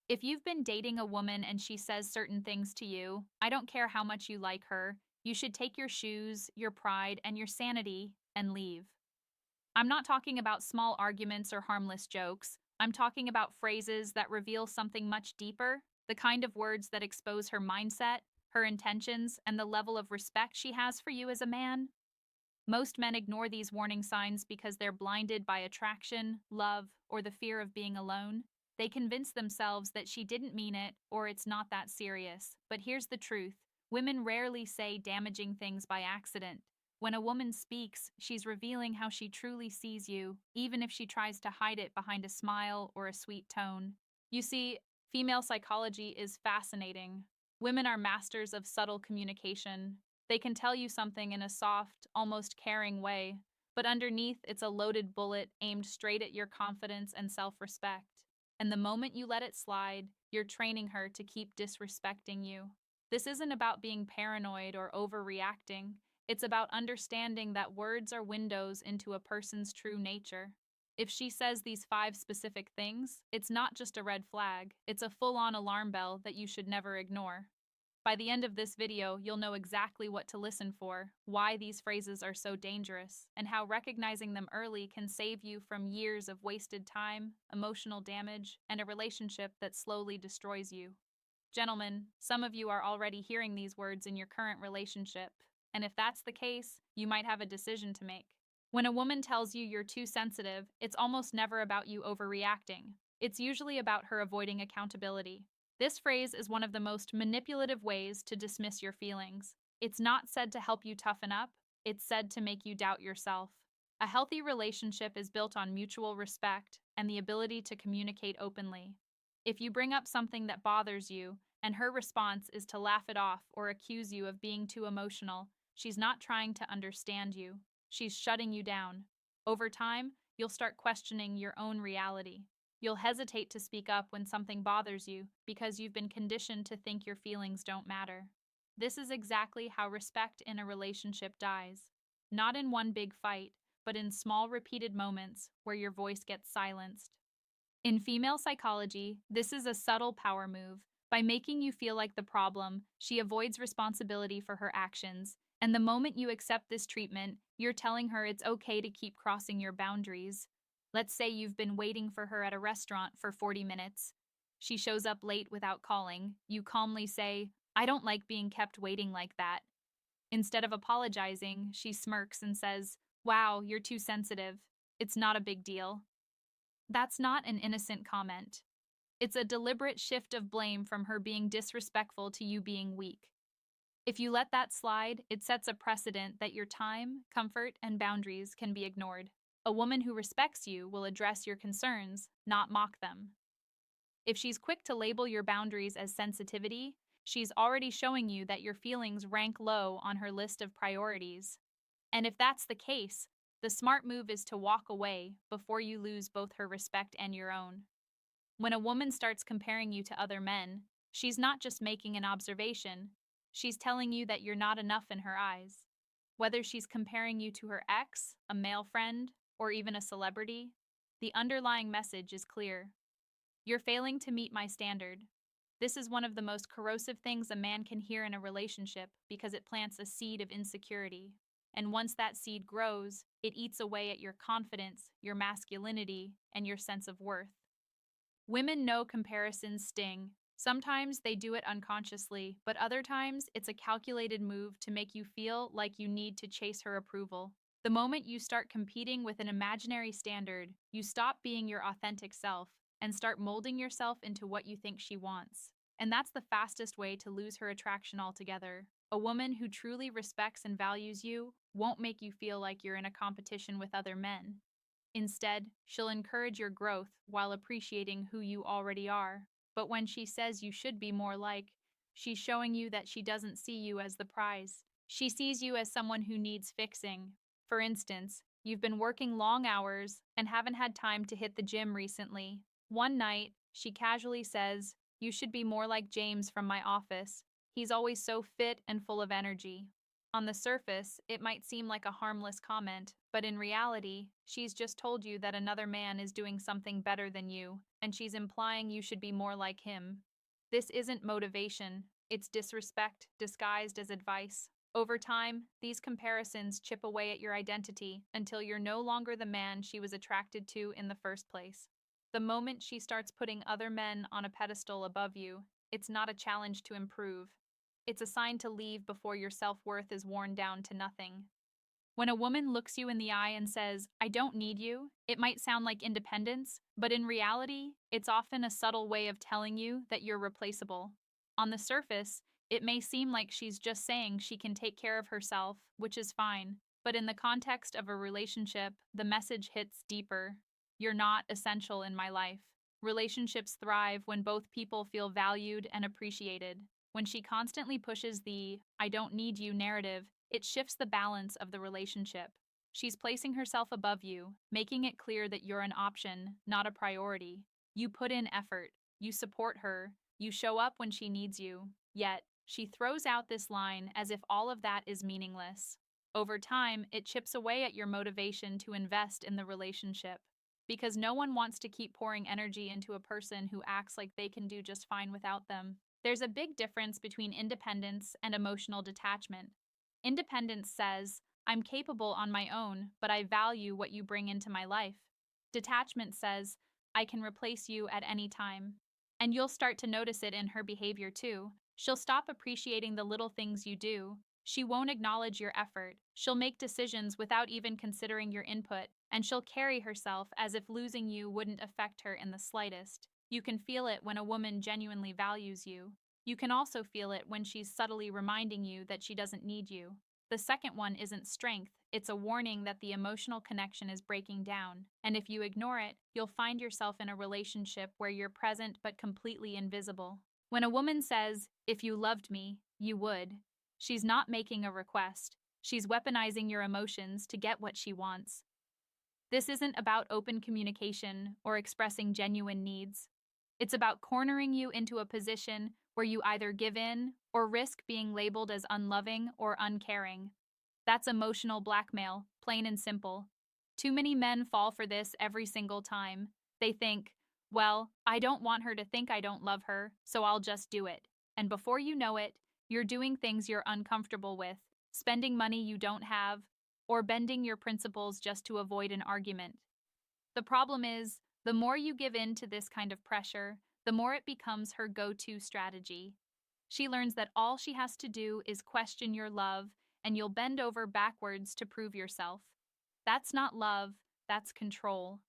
If you've been dating a woman and she says certain things to you, I don't care how much you like her, you should take your shoes, your pride, and your sanity and leave. I'm not talking about small arguments or harmless jokes. I'm talking about phrases that reveal something much deeper, the kind of words that expose her mindset, her intentions, and the level of respect she has for you as a man. Most men ignore these warning signs because they're blinded by attraction, love, or the fear of being alone. They convince themselves that she didn't mean it or it's not that serious. But here's the truth: women rarely say damaging things by accident. When a woman speaks, she's revealing how she truly sees you, even if she tries to hide it behind a smile or a sweet tone. You see, female psychology is fascinating. Women are masters of subtle communication. They can tell you something in a soft, almost caring way, but underneath it's a loaded bullet aimed straight at your confidence and self respect. And the moment you let it slide, you're training her to keep disrespecting you. This isn't about being paranoid or overreacting. It's about understanding that words are windows into a person's true nature. If she says these five specific things, it's not just a red flag, it's a full on alarm bell that you should never ignore. By the end of this video, you'll know exactly what to listen for, why these phrases are so dangerous, and how recognizing them early can save you from years of wasted time, emotional damage, and a relationship that slowly destroys you. Gentlemen, some of you are already hearing these words in your current relationship, and if that's the case, you might have a decision to make. When a woman tells you you're too sensitive, it's almost never about you overreacting. It's usually about her avoiding accountability. This phrase is one of the most manipulative ways to dismiss your feelings. It's not said to help you toughen up, it's said to make you doubt yourself. A healthy relationship is built on mutual respect and the ability to communicate openly. If you bring up something that bothers you, and her response is to laugh it off or accuse you of being too emotional, she's not trying to understand you. She's shutting you down. Over time, you'll start questioning your own reality. You'll hesitate to speak up when something bothers you because you've been conditioned to think your feelings don't matter. This is exactly how respect in a relationship dies. Not in one big fight, but in small repeated moments where your voice gets silenced. In female psychology, this is a subtle power move. By making you feel like the problem, she avoids responsibility for her actions. And the moment you accept this treatment, you're telling her it's okay to keep crossing your boundaries. Let's say you've been waiting for her at a restaurant for 40 minutes. She shows up late without calling. You calmly say, "I don't like being kept waiting like that." Instead of apologizing, she smirks and says, "Wow, you're too sensitive. It's not a big deal." That's not an innocent comment. It's a deliberate shift of blame from her being disrespectful to you being weak. If you let that slide, it sets a precedent that your time, comfort, and boundaries can be ignored. A woman who respects you will address your concerns, not mock them. If she's quick to label your boundaries as sensitivity, she's already showing you that your feelings rank low on her list of priorities. And if that's the case, the smart move is to walk away before you lose both her respect and your own. When a woman starts comparing you to other men, she's not just making an observation, she's telling you that you're not enough in her eyes. Whether she's comparing you to her ex, a male friend, or even a celebrity, the underlying message is clear. You're failing to meet my standard. This is one of the most corrosive things a man can hear in a relationship because it plants a seed of insecurity. And once that seed grows, it eats away at your confidence, your masculinity, and your sense of worth. Women know comparisons sting. Sometimes they do it unconsciously, but other times it's a calculated move to make you feel like you need to chase her approval. The moment you start competing with an imaginary standard, you stop being your authentic self and start molding yourself into what you think she wants. And that's the fastest way to lose her attraction altogether. A woman who truly respects and values you won't make you feel like you're in a competition with other men. Instead, she'll encourage your growth while appreciating who you already are. But when she says you should be more like, she's showing you that she doesn't see you as the prize. She sees you as someone who needs fixing. For instance, you've been working long hours and haven't had time to hit the gym recently. One night, she casually says, "You should be more like James from my office. He's always so fit and full of energy." On the surface, it might seem like a harmless comment, but in reality, she's just told you that another man is doing something better than you, and she's implying you should be more like him. This isn't motivation, it's disrespect disguised as advice. Over time, these comparisons chip away at your identity until you're no longer the man she was attracted to in the first place. The moment she starts putting other men on a pedestal above you, it's not a challenge to improve. It's a sign to leave before your self worth is worn down to nothing. When a woman looks you in the eye and says, I don't need you, it might sound like independence, but in reality, it's often a subtle way of telling you that you're replaceable. On the surface, it may seem like she's just saying she can take care of herself, which is fine, but in the context of a relationship, the message hits deeper. You're not essential in my life. Relationships thrive when both people feel valued and appreciated. When she constantly pushes the I don't need you narrative, it shifts the balance of the relationship. She's placing herself above you, making it clear that you're an option, not a priority. You put in effort, you support her, you show up when she needs you. Yet, she throws out this line as if all of that is meaningless. Over time, it chips away at your motivation to invest in the relationship. Because no one wants to keep pouring energy into a person who acts like they can do just fine without them. There's a big difference between independence and emotional detachment. Independence says, I'm capable on my own, but I value what you bring into my life. Detachment says, I can replace you at any time. And you'll start to notice it in her behavior too. She'll stop appreciating the little things you do. She won't acknowledge your effort. She'll make decisions without even considering your input, and she'll carry herself as if losing you wouldn't affect her in the slightest. You can feel it when a woman genuinely values you. You can also feel it when she's subtly reminding you that she doesn't need you. The second one isn't strength, it's a warning that the emotional connection is breaking down, and if you ignore it, you'll find yourself in a relationship where you're present but completely invisible. When a woman says, if you loved me, you would, she's not making a request. She's weaponizing your emotions to get what she wants. This isn't about open communication or expressing genuine needs. It's about cornering you into a position where you either give in or risk being labeled as unloving or uncaring. That's emotional blackmail, plain and simple. Too many men fall for this every single time. They think, well, I don't want her to think I don't love her, so I'll just do it. And before you know it, you're doing things you're uncomfortable with, spending money you don't have, or bending your principles just to avoid an argument. The problem is, the more you give in to this kind of pressure, the more it becomes her go-to strategy. She learns that all she has to do is question your love, and you'll bend over backwards to prove yourself. That's not love, that's control.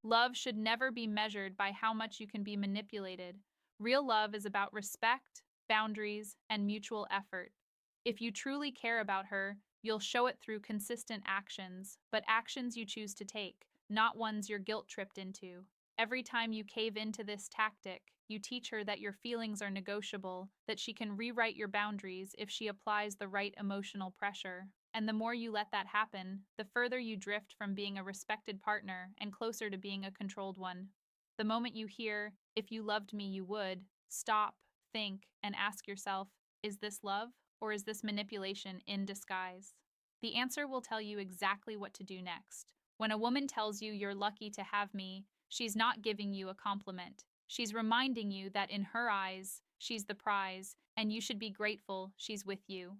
Love should never be measured by how much you can be manipulated. Real love is about respect, boundaries, and mutual effort. If you truly care about her, you'll show it through consistent actions, but actions you choose to take, not ones you're guilt-tripped into. Every time you cave into this tactic, you teach her that your feelings are negotiable, that she can rewrite your boundaries if she applies the right emotional pressure. And the more you let that happen, the further you drift from being a respected partner and closer to being a controlled one. The moment you hear, if you loved me, you would, stop, think, and ask yourself, is this love or is this manipulation in disguise? The answer will tell you exactly what to do next. When a woman tells you you're lucky to have me, she's not giving you a compliment. She's reminding you that in her eyes, she's the prize, and you should be grateful she's with you.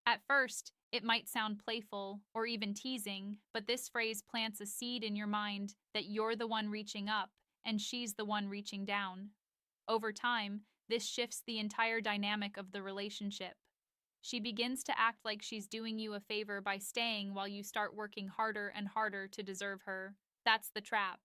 At first, it might sound playful or even teasing, but this phrase plants a seed in your mind that you're the one reaching up and she's the one reaching down. Over time, this shifts the entire dynamic of the relationship. She begins to act like she's doing you a favor by staying while you start working harder and harder to deserve her. That's the trap.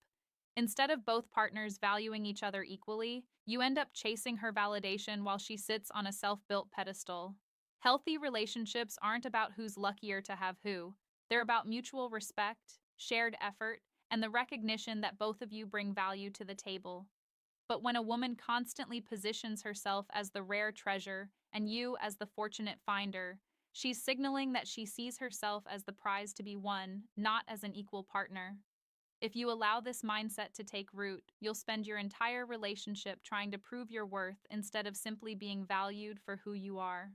Instead of both partners valuing each other equally, you end up chasing her validation while she sits on a self-built pedestal. Healthy relationships aren't about who's luckier to have who. They're about mutual respect, shared effort, and the recognition that both of you bring value to the table. But when a woman constantly positions herself as the rare treasure and you as the fortunate finder, she's signaling that she sees herself as the prize to be won, not as an equal partner. If you allow this mindset to take root, you'll spend your entire relationship trying to prove your worth instead of simply being valued for who you are.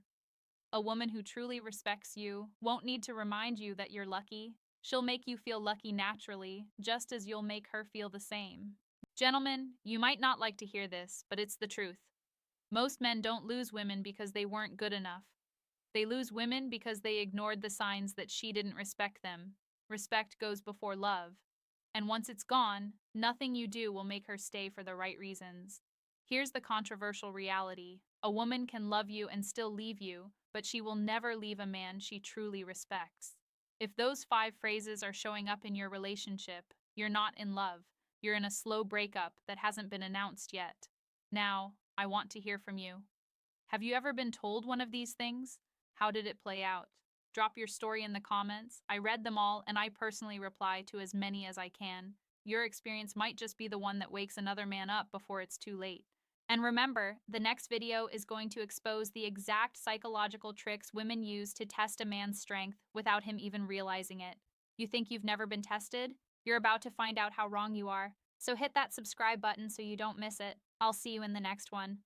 A woman who truly respects you won't need to remind you that you're lucky. She'll make you feel lucky naturally, just as you'll make her feel the same. Gentlemen, you might not like to hear this, but it's the truth. Most men don't lose women because they weren't good enough. They lose women because they ignored the signs that she didn't respect them. Respect goes before love. And once it's gone, nothing you do will make her stay for the right reasons. Here's the controversial reality: a woman can love you and still leave you, but she will never leave a man she truly respects. If those 5 phrases are showing up in your relationship, you're not in love. You're in a slow breakup that hasn't been announced yet. Now, I want to hear from you. Have you ever been told one of these things? How did it play out? Drop your story in the comments. I read them all, and I personally reply to as many as I can. Your experience might just be the one that wakes another man up before it's too late. And remember, the next video is going to expose the exact psychological tricks women use to test a man's strength without him even realizing it. You think you've never been tested? You're about to find out how wrong you are. So hit that subscribe button so you don't miss it. I'll see you in the next one.